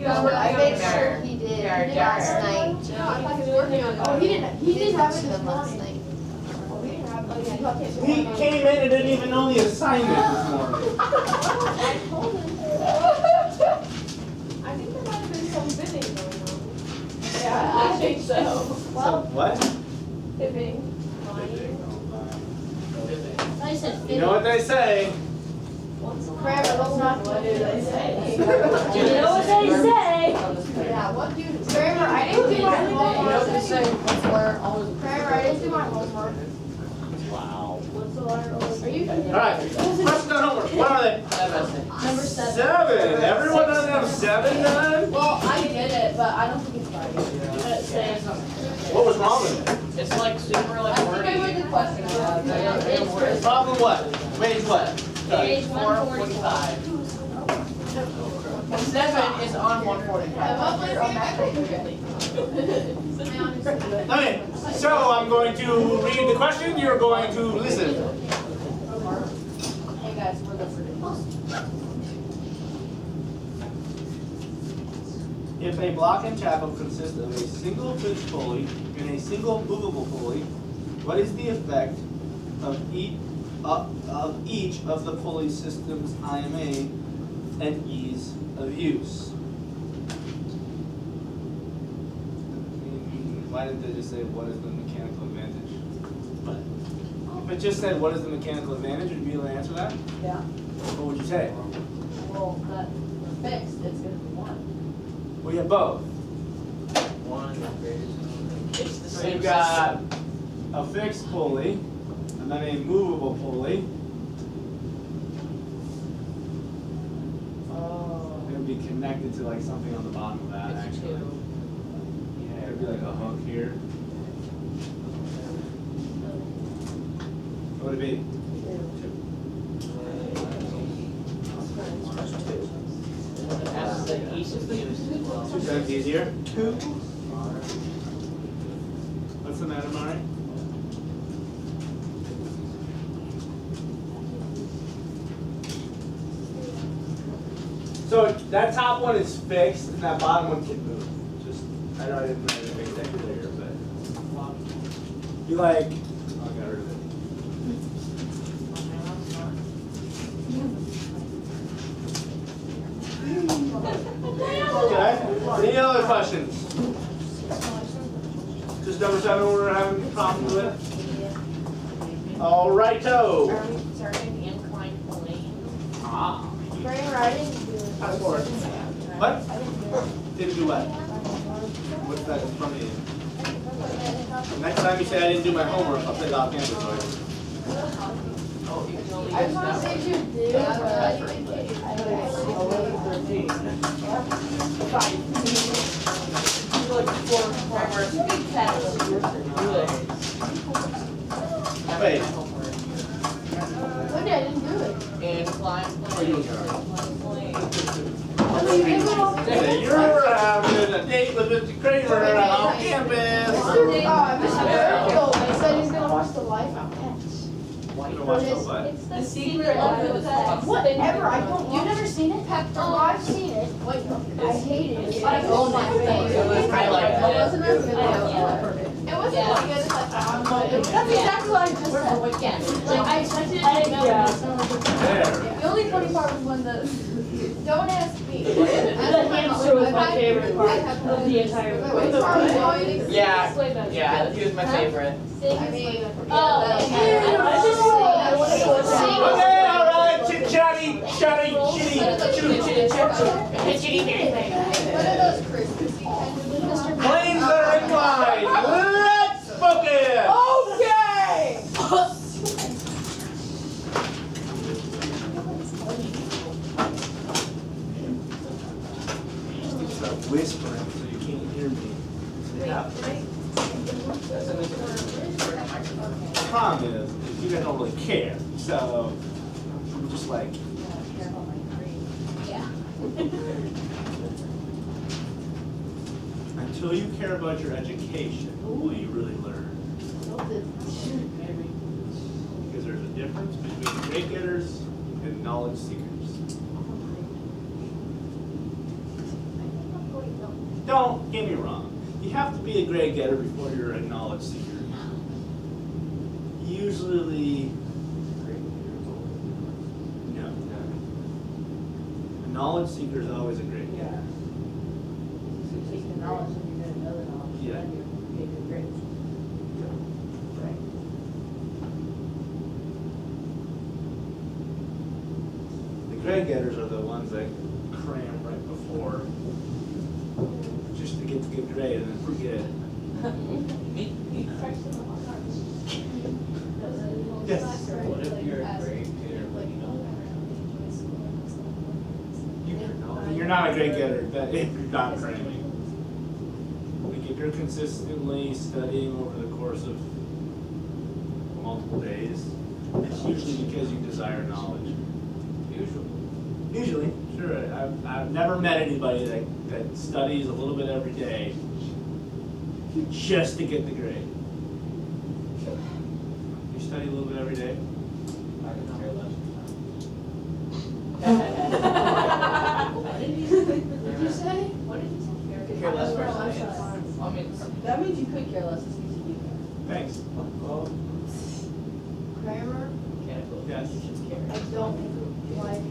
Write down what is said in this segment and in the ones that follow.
I made sure he did last night. No, I thought he was working on it. Oh, he didn't. He did have it this last morning. night. Oh, he didn't have it. Oh, yeah, okay, so He came in and didn't even know the assignment this morning. I told him. I think there might have been some bidding going on. Yeah, I think so. So what? Bidding. I said You know what they say? Forever, let's not do they say. You know what they say? Yeah, what do you, forever, I didn't do my homework. Forever, I didn't do my homework. Wow. What's the letter? Are you? Alright, question on homework. What are they? Number 7. 7. Everyone doesn't have 7 done? Well, I did it, but I don't think it's right. But it says, What was wrong with it? It's like super like I think I wordy. read the question. Problem what? Page what? page 145. 7 is on 145. Okay, so I'm going to read the question, you're going to listen. Hey guys, we're listening. If a block and tackle consists of a single fixed pulley and a single movable pulley, what is the effect of each of the pulley system's IMA and ease of use? Why didn't they just say what is the mechanical advantage? If it just said what is the mechanical advantage, would you be able to answer that? Yeah. What would you say? Well, that fixed, it's gonna be 1. Well, you have both. It's the So same you've got a fixed pulley and then a movable pulley. Oh. It would be connected to like something on the bottom of that actually. Yeah, it would be like a hook here. What would it be? That's the ease of use as well. 2 times easier. 2. What's the matter, Mari? So that top one is fixed and that bottom one can move. Just, I know I didn't make that clear, but you like, I'll get rid of it. Okay, any other questions? Just number 7 we're having a problem with? All righto. Incline plane. Ah. Forever, I didn't do it. That's for it. What? I didn't do it. Didn't do what? What's that from you? Next time you say I didn't do my homework, I'll take off campus for you. Oh, you can only I just wanna say you did, but I didn't. Wait. Wendy, I didn't do it. Incline Hey, you're having a date with Mr. Kramer on campus. Mr. Fairfield, he said he's gonna watch the Life of Pets. You gonna watch the what? It's the secret life of the pets. Whatever, I don't, you've never seen it? Oh, I've seen it. Wait, I hated it. I own my face. It was kind of like It wasn't as good. Yeah. It wasn't as good as I thought. That's exactly what I just said. Yeah. Like I expected it to go and it's not like There. The only funny part was when the, don't ask me. the hamster was my favorite part of the entire movie. Yeah, yeah, he was my favorite. I mean. Oh, okay. I was just saying. Okay, all right, chit chatty, chatty, chitty, chitty, What are those Christmassy kinds of Mr. Planes that are inclined. Let's focus. Okay! Start whispering so you can't hear me. Yeah. The problem is you guys don't really care, so I'm just like. Until you care about your education, will you really learn? Because there's a difference between grade getters and knowledge seekers. don't get me wrong. You have to be a grade getter before you're a knowledge seeker. Usually, no. A knowledge seeker is always a grade getter. Seek the knowledge and you're gonna know the knowledge. Yeah. And you get good grades. Right. The grade getters are the ones that cram right before, just to get the good grade and then forget. Yes. What if you're a grade getter, but you don't? You're not a grade getter if you're not cramming. Like if you're consistently studying over the course of multiple days, it's usually because you desire knowledge. Usually, sure. I've never met anybody that studies a little bit every day just to get the grade. You study a little bit every day? I can care less. What did you say? What did you say? Care less for science. I mean, That means you could care less, it's easy to do. Thanks. Grammar? mechanical. Yes. You should care. I don't like.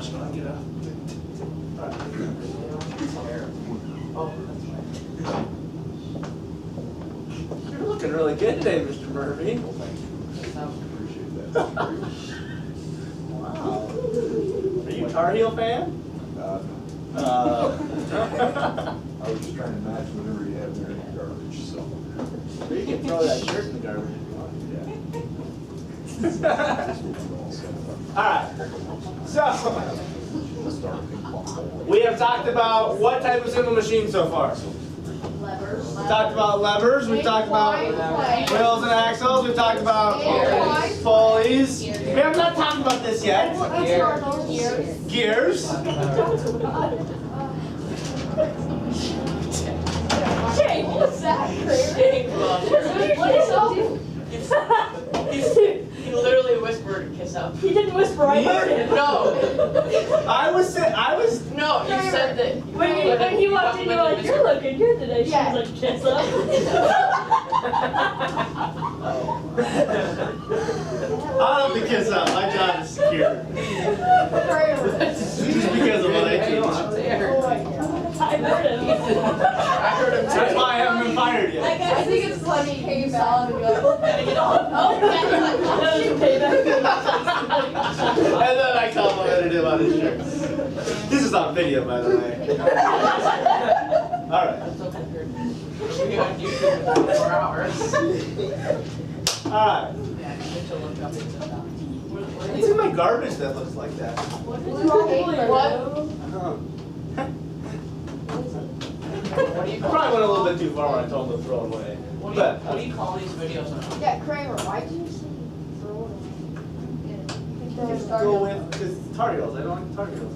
Should I get up? Oh, that's right. You're looking really good today, Mr. Murphy. Wow. Are you a Tar Heel fan? I was just trying to match whatever you have there in the garbage, so. You can throw that shirt in the garbage if you want. Alright, so we have talked about what type of single machine so far? Levers. We talked about levers, we've talked about wheels and axles, we've talked about pulleys. We have not talked about this yet. Gears. Shane, what's that? Shane, What is up? he literally whispered, "Kiss up." He didn't whisper, I heard it. No, No, you said that. When he walked in, you were like, "You're looking good today." She Yeah. was like, "Kiss up." I don't have to kiss up, my job is secure. Just because of what I teach. I heard him. I heard him too. That's why I haven't been fired yet. I think it's funny, hey, Sal, and be like, oh, That was a payback. And then I complimented him on his shirt. This is on video, by the way. Alright. I'm so weird. We'll be on YouTube in 4 hours. Alright. Yeah, I need to look up into that. It's in my garbage that looks like that. what? What do you I call probably went a little bit too far when I told him to throw it away. What But do you call these videos on? Yeah, Kramer, why'd you say throw it away? go with, because Tar Heels, I don't like Tar Heels.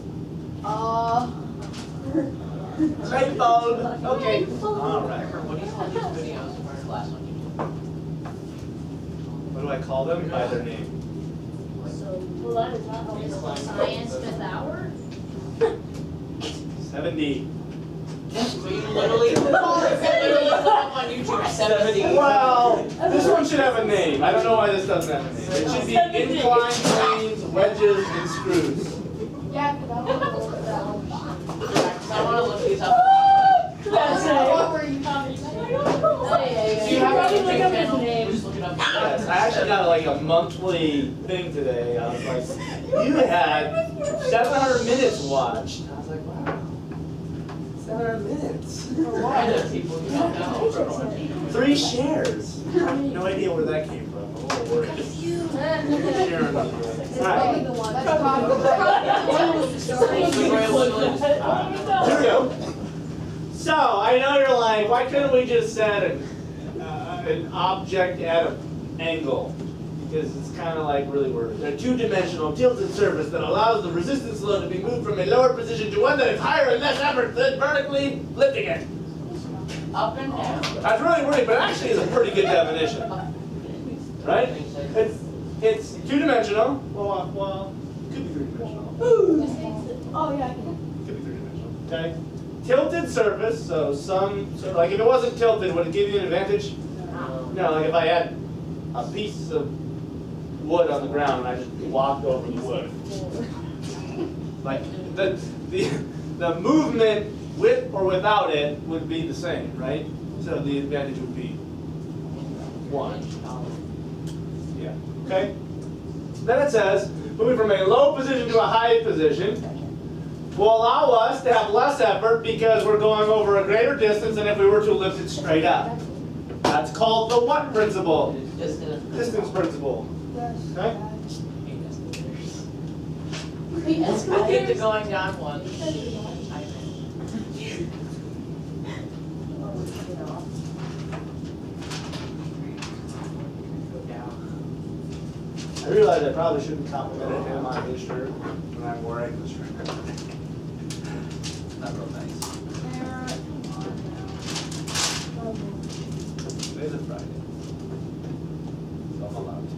Light bulb, okay. Alright. What do you call these videos for class on YouTube? What do I call them? By their name. Well, that is not helpful. Science fifth hour? 70. So you literally put up on YouTube 70. Well, this one should have a name. I don't know why this doesn't have a name. It should be inclined planes, wedges, and screws. Yeah, but I don't know what that one. I want to look these up. That's it. What were you talking about? Do you have a Probably look YouTube up his channel? name. Just look it up. Yes, I actually got like a monthly thing today. I was like, you had 700 minutes watched. I was like, wow. 700 minutes. Random people you don't know. 3 shares. No idea where that came from. I'm a little worried. Sharing me. Probably the one. That's probably. Here we go. So, I know you're like, why couldn't we just set an object at an angle? Because it's kind of like really weird. They're 2-dimensional tilted surface that allows the resistance load to be moved from a lower position to one that is higher and less effort than vertically lifting it. Up and down. I was really worried, but it actually is a pretty good definition. Right? It's 2-dimensional. Well, could be 3-dimensional. Oh, yeah, I can. Could be three-dimensional. Okay. Tilted surface, so like if it wasn't tilted, would it give you an advantage? No, like if I had a piece of wood on the ground and I just walked over the wood. Like the movement with or without it would be the same, right? So the advantage would be 1. Yeah. Okay. Then it says, moving from a low position to a high position will allow us to have less effort because we're going over a greater distance than if we were to lift it straight up. That's called the what principle? Distance principle. Okay? I hate the going down one. I realize I probably shouldn't compliment him on his shirt when I'm wearing the shirt. Not real nice. Today's a Friday. So I'm allowed to.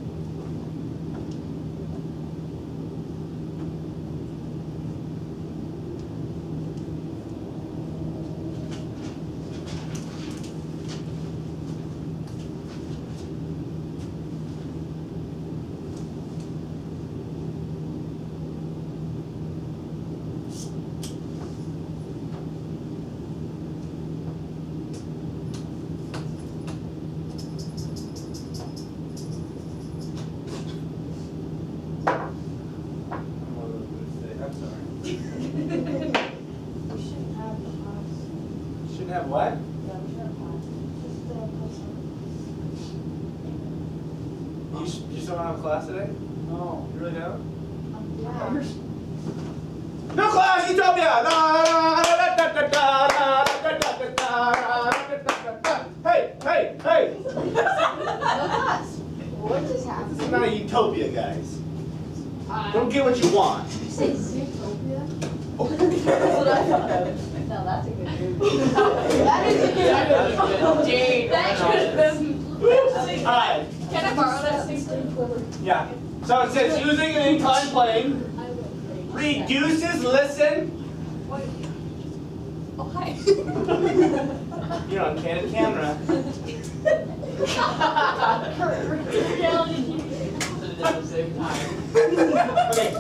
I'm sorry. We shouldn't have the house. Shouldn't have what? Yeah, we should have house. Just You still don't have class today? No. You really don't? yeah. No class, Utopia! Hey, hey, hey! No class. What just This is happened? not a utopia, guys. Don't get what you want. Did you say Zootopia? That's what I thought of. No, that's a good movie. That is a good Jane. That could have been. Alright, Can I borrow that 16 quiver? yeah. So it says using an inclined plane reduces, listen. Oh, hi. You're on candid camera. Reality TV. At the same time. Okay.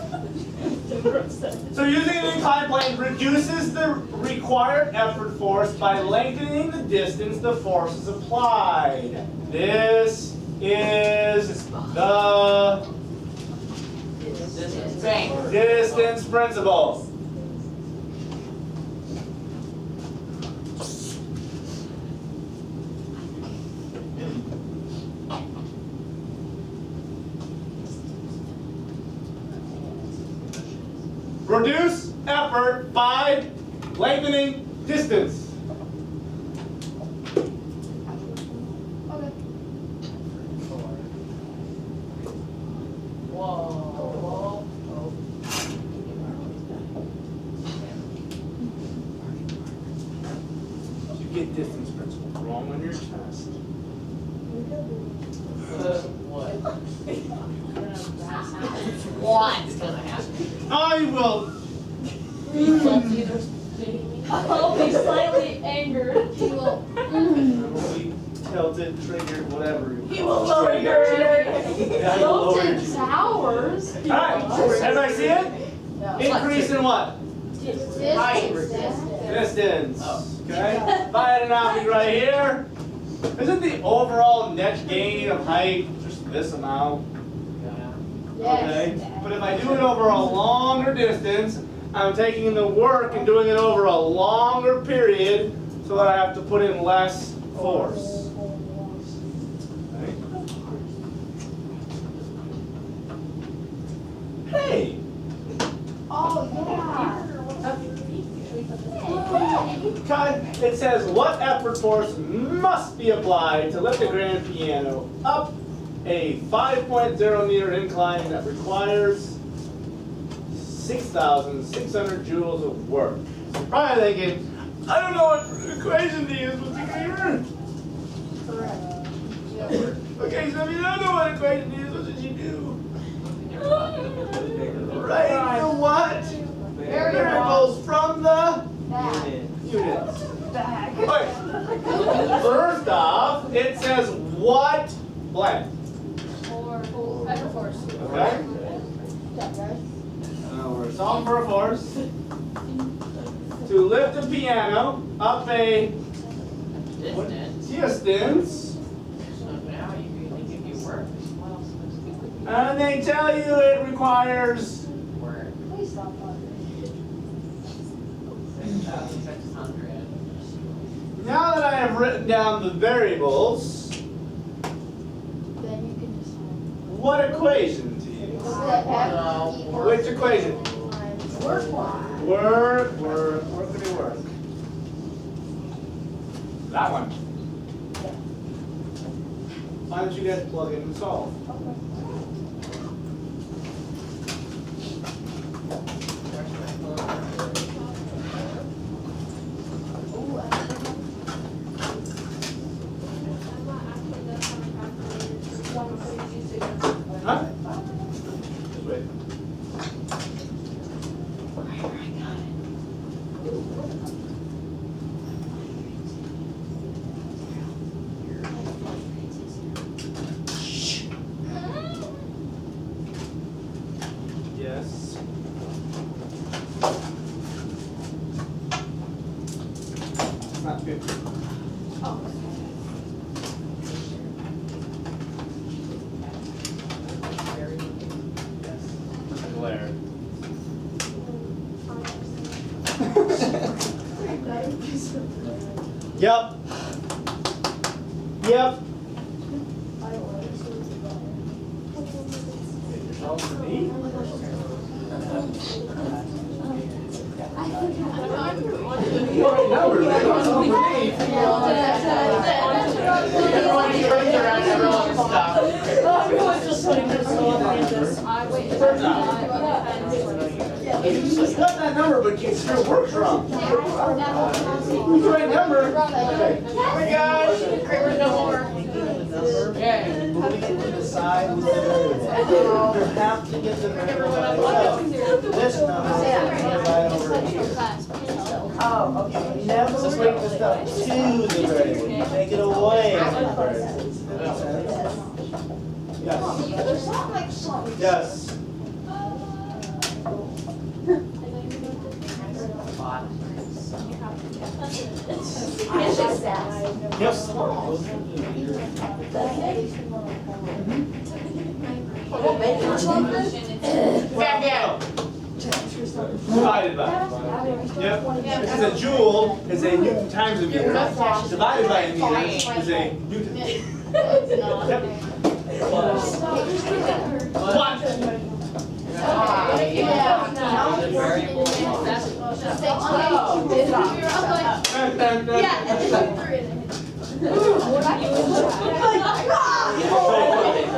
So using an inclined plane reduces the required effort force by lengthening the distance the force is applied. This is the Bang. distance principle. Reduce effort by lengthening distance. Okay. Whoa. You get distance principle wrong on your test. What? What's gonna happen? I will. I'll be slightly angered. He will. I will be tilted, triggered, whatever. He will lower your Yeah, I will lower your Tilted towers. Alright, everybody see it? Increase in what? Distance. Okay? If I had an object right here, isn't the overall net gain of height just this amount? Okay? But if I do it over a longer distance, I'm taking the work and doing it over a longer period so that I have to put in less force. Okay? Hey! Oh, yeah. Okay, it says what effort force must be applied to lift a grand piano up a 5.0 meter incline that requires 6,600 joules of work. So you're probably thinking, I don't know what equation to use. What's here? Correct. Okay, so if you don't know what equation to use, what should you do? Right, the what? Very First off, it says what blank. Force. Okay? We're solving for a force. To lift a piano up a distance, So now you can give you work as well. and they tell you it requires. Work. Please stop talking. 6,600. Now that I have written down the variables, Then you can decide. what equation to use? Which equation? Work, workity work. That one. Why don't you guys plug in and solve? Huh? Just wait. Yes. It's not 50. Glare. Yep. Yep. Solve for me? Numbers, they don't solve for me. Everyone turns around, everyone stops. Everyone's just putting this all in this. You got that number, but you still works wrong. Who's the right number? Okay. Hey guys. Yeah. Moving it to the side with the variable. You have to get the variable by itself. This number is right over here. Oh, okay. Never bring the stuff to the variable. You take it away from the variable. Does that make sense? Yes. Yes. Back out. Divided by. Yep. Because a joule is a Newton times a meter. Divided by a meter is a Newton. Yep. What?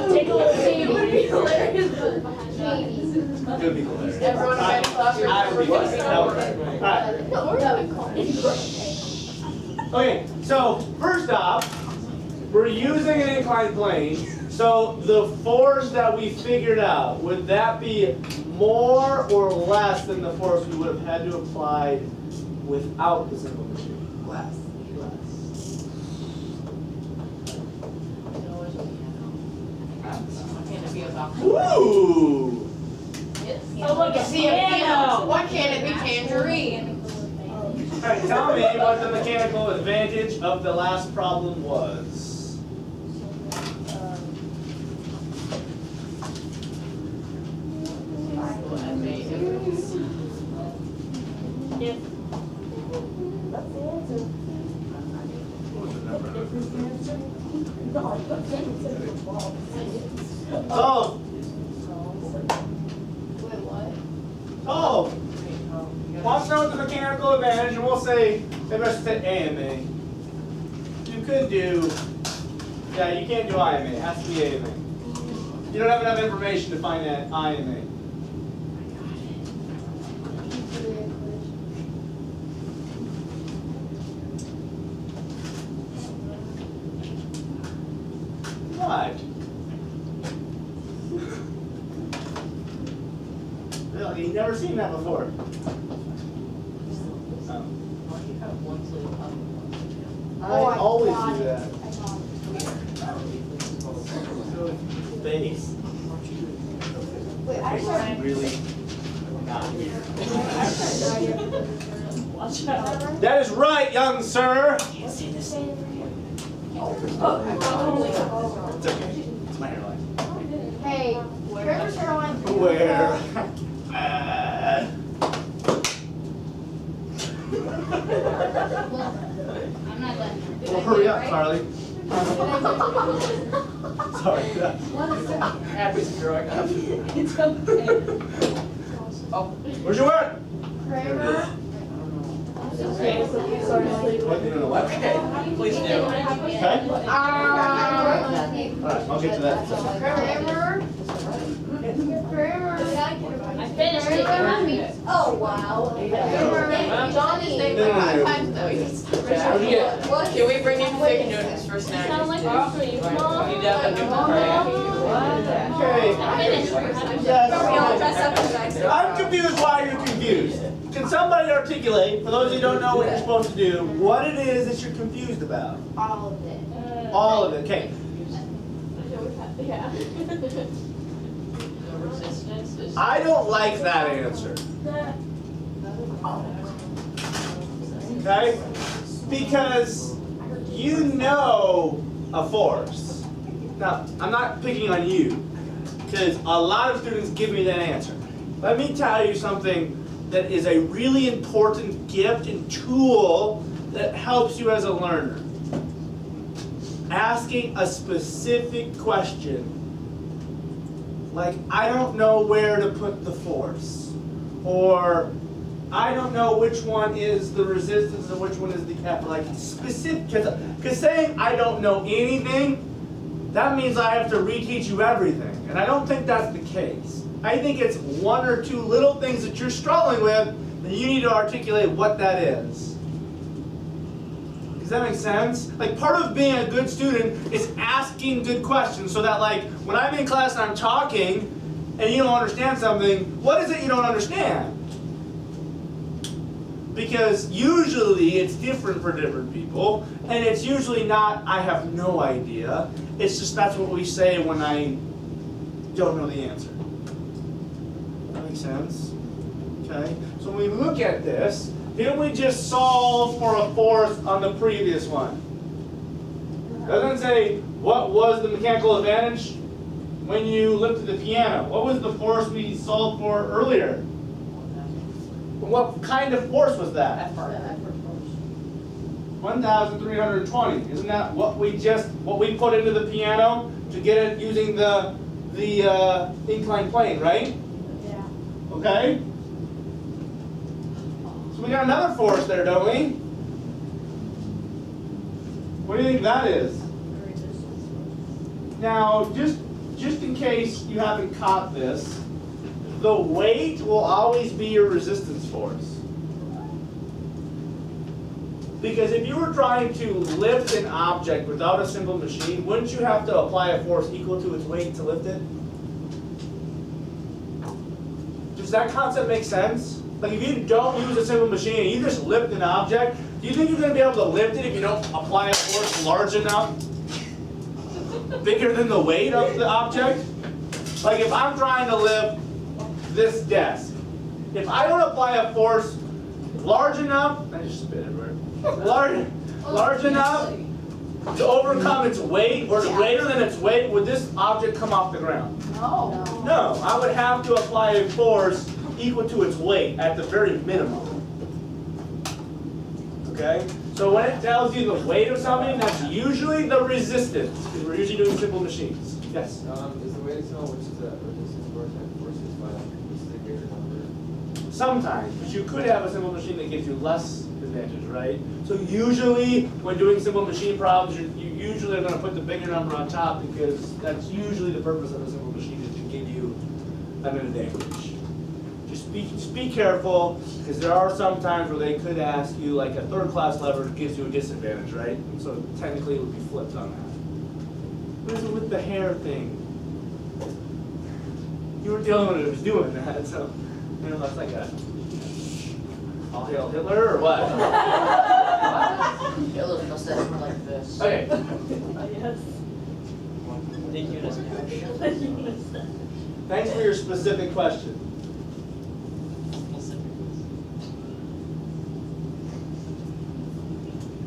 Take a little baby. Good people there. Everyone ready? I would be fine. That would Alright. Okay, so first off, we're using an inclined plane. So the force that we figured out, would that be more or less than the force we would have had to apply without the simple machine? Less. Ooh! Oh, look, a piano. Why can't it be tangerine? Alright, tell me what the mechanical advantage of the last problem was. Yes. Oh! Oh! Wants to know what the mechanical advantage, and we'll say, maybe I should say AMA. You could do, yeah, you can't do IMA, it has to be AMA. You don't have enough information to find that IMA. What? Really, you've never seen that before. I Oh, I always got do it. that. Face. Wait, I started. Really not here. Watch out. That is right, young sir. It's okay. It's my hairline. Hey, Trevor's hairline. Where? I'm not done. Well, hurry up, Carly. Sorry. Happy to grow up. It's okay. Where's your word? Kramer. Okay, sorry. What? You don't know what? Okay, please do. Okay. Alright, I'll get to that. Kramer. Kramer. I finished it. Oh, wow. Johnny. Stayed like 5 times though. Can we bring him to take notes for snack? Sound like Arthur, you mom? You have a new Okay. I finished. Yes. dress up as I'm confused why you're confused. Can somebody articulate, for those who don't know what you're supposed to do, what it is that you're confused about? All of it. All of it, okay. Yeah. The resistance is. I don't like that answer. Okay? Because you know a force. Now, I'm not picking on you, because a lot of students give me that answer. Let me tell you something that is a really important gift and tool that helps you as a learner. Asking a specific question, like, I don't know where to put the force, or I don't know which one is the resistance and which one is the cap, like specific, because saying I don't know anything, that means I have to reteach you everything, and I don't think that's the case. I think it's one or two little things that you're struggling with, and you need to articulate what that is. Does that make sense? Like, part of being a good student is asking good questions, so that, like, when I'm in class and I'm talking and you don't understand something, what is it you don't understand? Because usually it's different for different people, and it's usually not, I have no idea. It's just that's what we say when I don't know the answer. That makes sense? Okay? So when we look at this, didn't we just solve for a force on the previous one? Doesn't it say, what was the mechanical advantage when you lifted the piano? What was the force we solved for earlier? What kind of force was that? 1,320. Isn't that what we put into the piano to get it using the inclined plane, right? Yeah. Okay. So we got another force there, don't we? What do you think that is? Now, just in case you haven't caught this, the weight will always be your resistance force. Because if you were trying to lift an object without a simple machine, wouldn't you have to apply a force equal to its weight to lift it? Does that concept make sense? Like, if you don't use a simple machine and you just lift an object, do you think you're going to be able to lift it if you don't apply a force large enough? Bigger than the weight of the object? Like, if I'm trying to lift this desk, if I don't apply a force large enough, I just spit everywhere, large enough to overcome its weight, or greater than its weight, would this object come off the ground? No. No, I would have to apply a force equal to its weight at the very minimum. Okay? So when it tells you the weight of something, that's usually the resistance, because we're usually doing simple machines. Yes? Is the way to tell which is that resistance versus this is a greater number? Sometimes, but you could have a simple machine that gives you less advantage, right? So usually, when doing simple machine problems, you usually are going to put the bigger number on top, because that's usually the purpose of a simple machine, is to give you an advantage. Just be careful, because there are some times where they could ask you, like, a third-class lever gives you a disadvantage, right? And so technically it would be flipped on that. What is it with the hair thing? You were dealing with it, it was doing that, so, you know, that's like a, I'll Hail Hitler or what? Hitler must have been like this. Okay. Yes. The Eunice. Thanks for your specific question.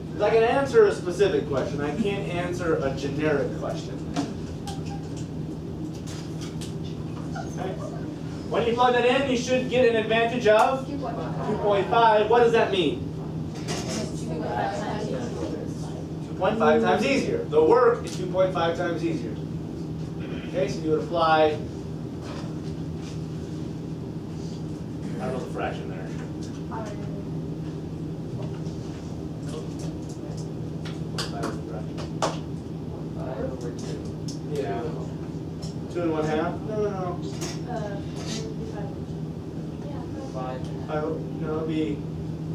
Because I can answer a specific question, I can't answer a generic question. Okay. When you plug that in, you should get an advantage of 2.5. What does that mean? 2.5 times easier. The work is 2.5 times easier. Okay, so you would apply. I don't know the fraction there. 2.5 is the fraction. 5/2. Yeah. 2 1/2? No. 5. No, it'll be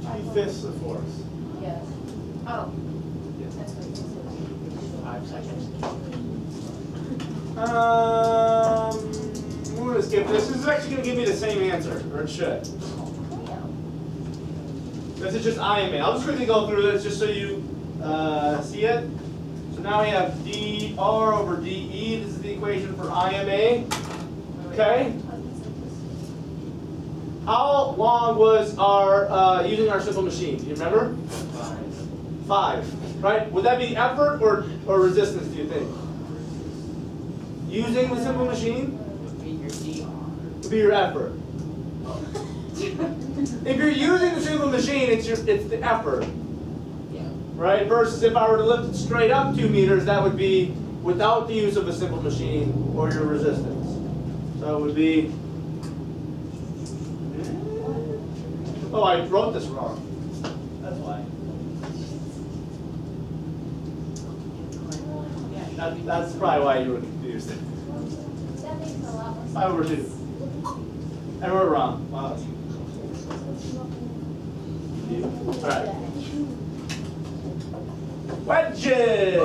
3/5 of 4. Yes. Oh. 5 seconds. I'm gonna skip this. This is actually gonna give me the same answer, or it should. This is just IMA. I'll just quickly go through this just so you see it. So now we have dr over de. This is the equation for IMA. Okay. How long was our using our simple machine? Do you remember? 5. Right? Would that be effort or resistance? Do you think? Using the simple machine would be your effort. If you're using the simple machine, it's the effort. Right? Versus if I were to lift it straight up 2 meters, that would be without the use of a simple machine or your resistance. So it would be. Oh, I wrote this wrong. That's why. That's probably why you were confused. 5/2. I wrote it wrong. Wow. All right. Wedges.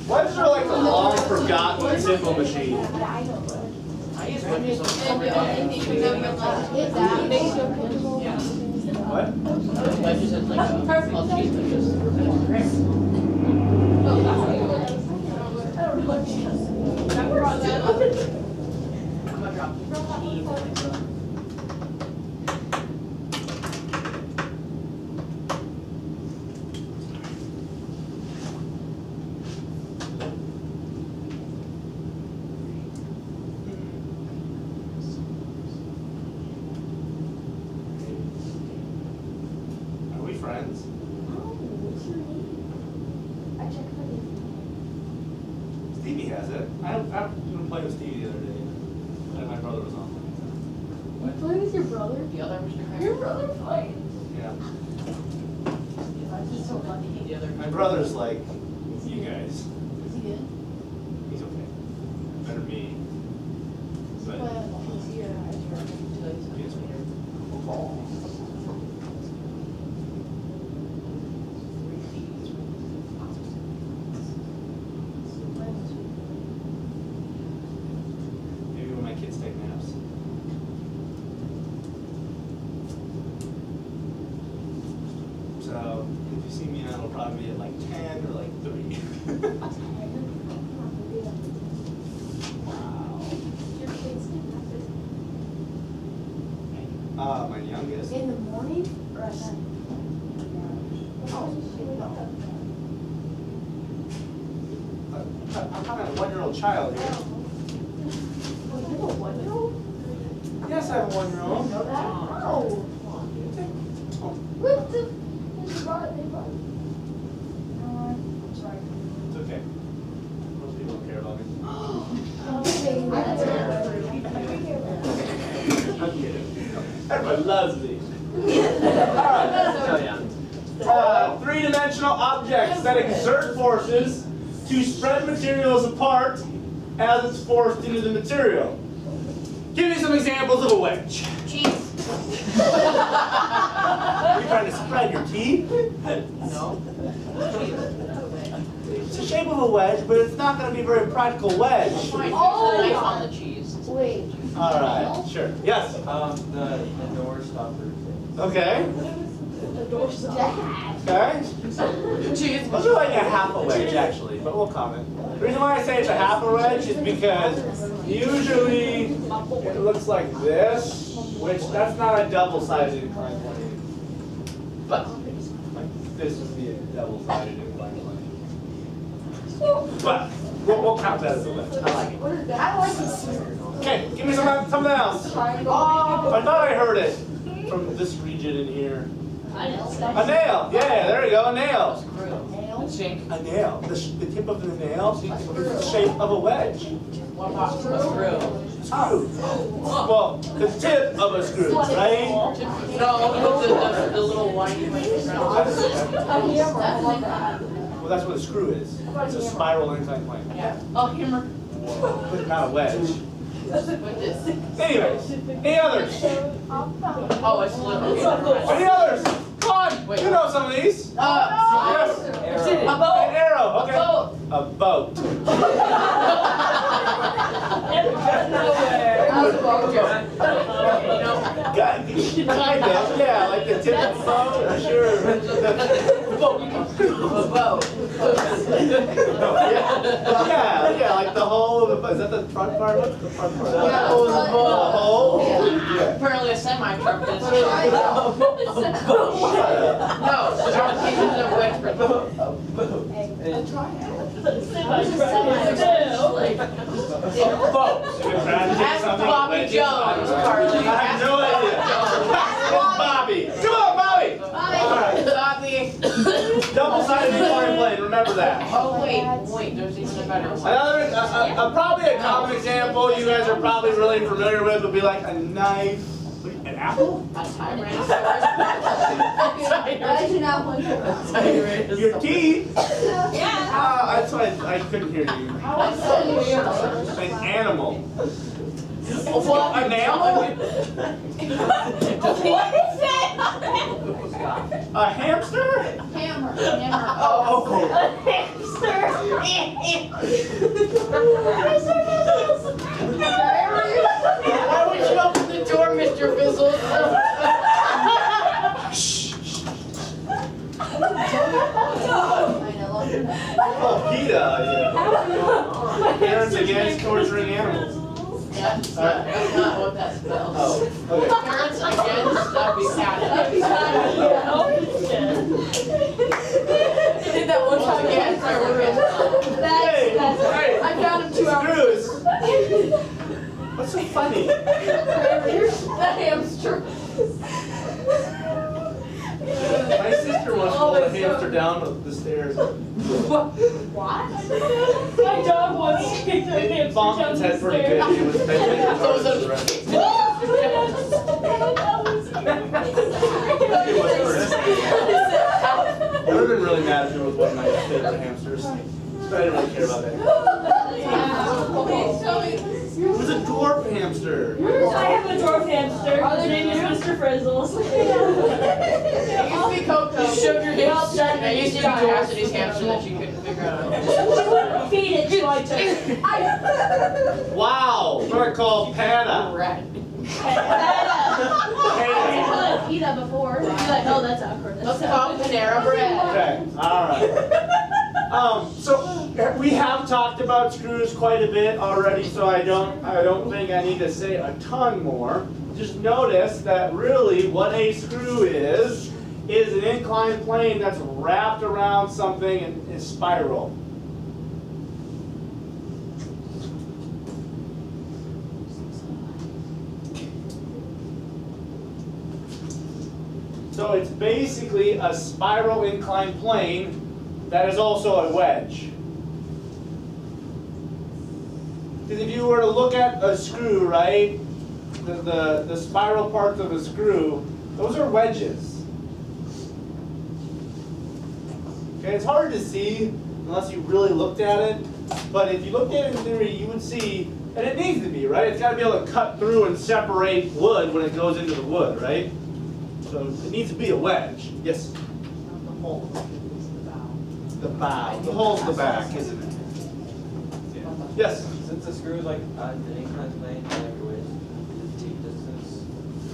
Wedges are like the long forgotten simple machine. I use wedges every day. What? Wedges and like small cheese wedges. I'm gonna drop cheese. Are we friends? Stevie has it. I didn't play with Stevie the other day. And my brother was on. You play with your brother? The other Mr. Kramer. Your brother played. Yeah. He's so funny. The other. My brother's like you guys. Is he good? He's okay. Better me. But Play on PC or he's football. Maybe when my kids take naps. So if you see me now, it'll probably be at like 10 or like 3. Wow. My youngest. In the morning or at night? I'm not a 1-year-old child here. You have a 1-year-old? Yes, I have a 1-year-old. Know that? No. What the? They brought it. I'm sorry. It's okay. Most people don't care about me. I'm kidding. Everybody loves me. Alright. 3-dimensional objects that exert forces to spread materials apart as it's forced into the material. Give me some examples of a wedge. Cheese. Are you trying to spread your teeth? No. the shape of a wedge, but it's not going to be a very practical wedge. Fine, there's a knife on the cheese. Wait. All right, sure. Yes. The door stopper thing. Okay. Dad. Okay. Cheese. Those are like a half a wedge, actually, but we'll comment. The reason why I say it's a half a wedge is because usually it looks like this, which that's not a double-sided inclined plane. But like this would be a double-sided inclined plane. But we'll count that as a wedge. I like it. I like this. Okay, give me something else. Oh, I thought I heard it from this region in here. A nail. Yeah, there you go. A nail. Sink. A nail. The tip of the nail is the shape of a wedge. What about a screw? Screw. Well, the tip of a screw, right? No, the little whiny thing around. Well, that's what a screw is. It's a spiral inclined plane. Yeah. Oh, hammer. But not a wedge. With this. Anyways, any others? Oh, it's literally. Any others? Come on, Wait. you know some of these. Yes. A boat. An arrow. Okay. A boat. A boat. Kind of, yeah, like the tip of the boat, sure. A boat. Yeah, like the whole of the, is that the front part? What's the front part? Yeah, oh, the boat. The whole? Yeah. Apparently a semi-truck is. Shut up. No, the truck is a wedge for the boat. Ask Bobby Jones, Carly. I have no idea. It's Bobby. Come on, Bobby. Bobby. Double-sided inclined plane, remember that. Oh, wait, there's even a better one. Another, probably a common example you guys are probably really familiar with would be like a knife. An apple? A Tyrannosaurus. Your teeth? That's why I couldn't hear you. An animal. What? A mammal? A hamster? Hammer. Oh. Why would you open the door, Mr. Fizzle? Oh, PETA, yeah. Parents Against Torturing Animals. Yeah, that's not what that spells. Oh, okay. Parents against, that'd be cat. Did that one time again, so we're in. Hey, I found him 2 hours. Screws. What's so funny? The hamster. My sister once pulled a hamster down the stairs. What? My dog once kicked a It hamster bonked down its the head pretty good. stairs. It was mentally retarded the rest of the day. It was pretty. I would have been really mad if it was one of my favorite hamsters. But I didn't really care about that. It was a dwarf hamster. I have a dwarf hamster. His name is Mr. Frizzles. It used to be Coco. You shoved your hips. I used to be Cassidy's hamster that you couldn't figure out. She wouldn't feed it, so I took it. Wow. I'm gonna call Pata. Rat. PETA before. She's like, oh, that's awkward. Let's call Panera Bread. Okay. All right. So we have talked about screws quite a bit already, so I don't think I need to say a ton more. Just notice that really what a screw is an inclined plane that's wrapped around something and is spiral. So it's basically a spiral inclined plane that is also a wedge. Because if you were to look at a screw, right, the spiral parts of a screw, those are wedges. Okay, it's hard to see unless you really looked at it, but if you looked at it in theory, you would see, and it needs to be, right? It's got to be able to cut through and separate wood when it goes into the wood, right? So it needs to be a wedge. Yes? the bow. The hole's the back, isn't it? Yeah. Yes? Since the screw is like on an inclined plane, every way, the T distance,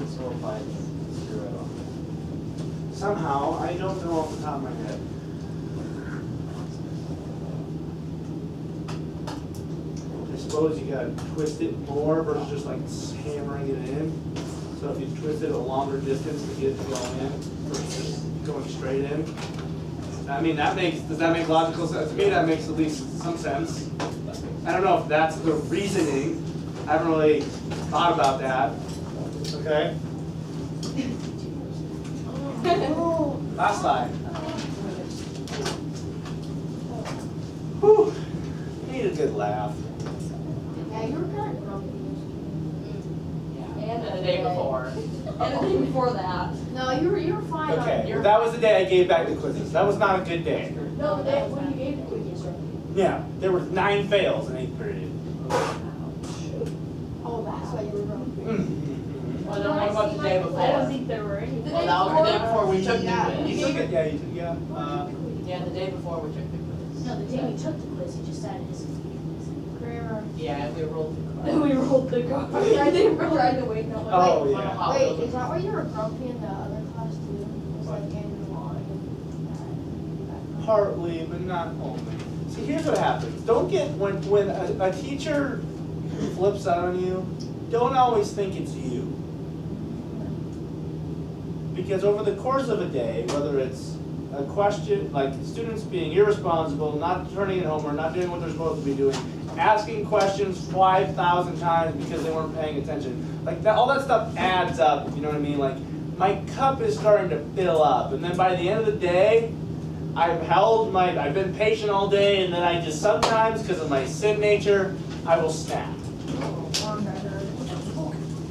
it's more fine to screw it off. Somehow, I don't know off the top of my head. I suppose you gotta twist it more versus just like hammering it in. So if you twist it a longer distance to get it to go in versus going straight in. I mean, does that make logical sense? To me, that makes at least some sense. I don't know if that's the reasoning. I haven't really thought about that. Okay? Last slide. Whew. Need a good laugh. Yeah, you were kind of grumpy. And the day before. And the day before that. No, you were fine. Okay, well, that was the day I gave back the quizzes. That was not a good day. No, the day when you gave the quizzes, right? Yeah, there were 9 fails in 8th period. Oh, that's why you were grumpy. Well, then what about the day I don't before? think there were any. Well, that was the day before we took the You quiz. took it, yeah, you took, yeah. Yeah, the day before we took the quiz. No, the day we took the quiz, he just said his grammar. Yeah, we rolled the Then we rolled the car. I didn't tried to wait. No, Oh, wait. yeah. Wait, is that why you were grumpy in the other class too? It was like in law and Partly, but not only. See, here's what happens. Don't get, when a teacher flips out on you, don't always think it's you. Because over the course of a day, whether it's a question, like students being irresponsible, not turning in homework, not doing what they're supposed to be doing, asking questions 5,000 times because they weren't paying attention, like that, all that stuff adds up, you know what I mean? Like, my cup is starting to fill up, and then by the end of the day, I've been patient all day, and then I just sometimes, because of my sin nature, I will snap.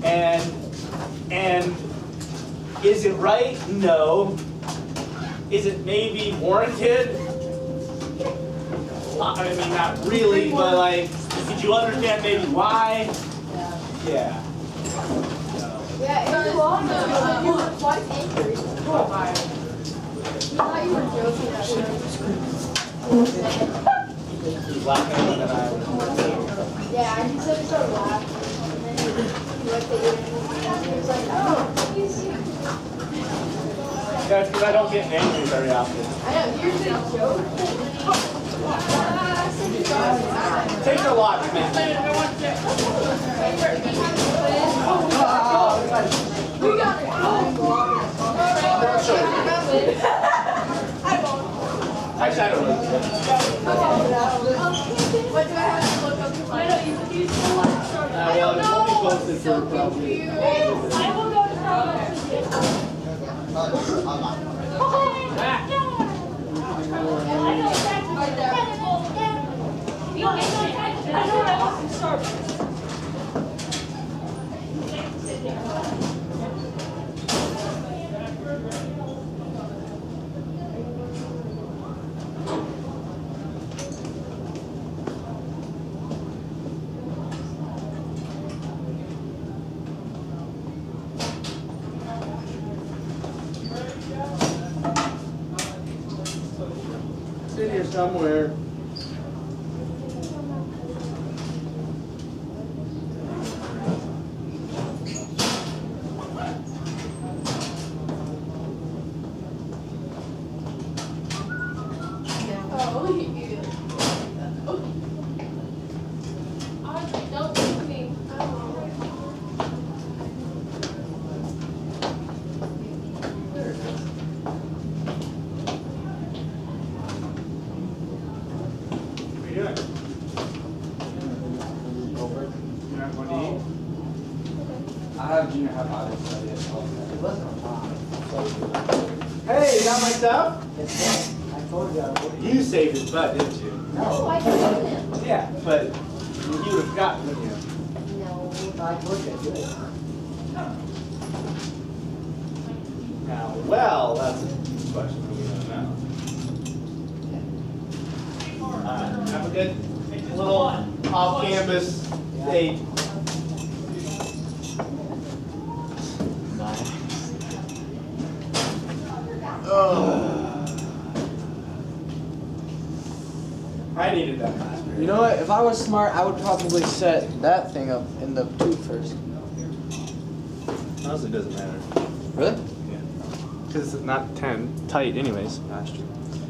And is it right? No. Is it maybe warranted? I mean, not really, but like, did you understand maybe why? Yeah. Yeah, it was long though. You were quite angry. You thought you were joking at first. He's laughing, and then I was. Yeah, and he said he started laughing. And then he looked at you and he was like, oh, he's. That's because I don't get angry very often. I know, you're just joking. Take your lot, man. We got it. Actually, I don't know. What do I have to look up to find out? Well, it's only posted for probably. I will go to I know what I want to start with. It's in here somewhere. What are you doing? You're not going to eat? I have junior high Bible study at 12. Hey, you got my stuff? I told you I would. You saved his butt, didn't you? No, I told him. Yeah, but you would have forgotten, wouldn't you? No. I told you I did. Now, well, that's a question that we don't know. Have a good little off-campus date. needed that class period. You know what? If I was smart, I would probably set that thing up in the tube first. Honestly, doesn't matter. Really? Because it's not tight anyways. That's true.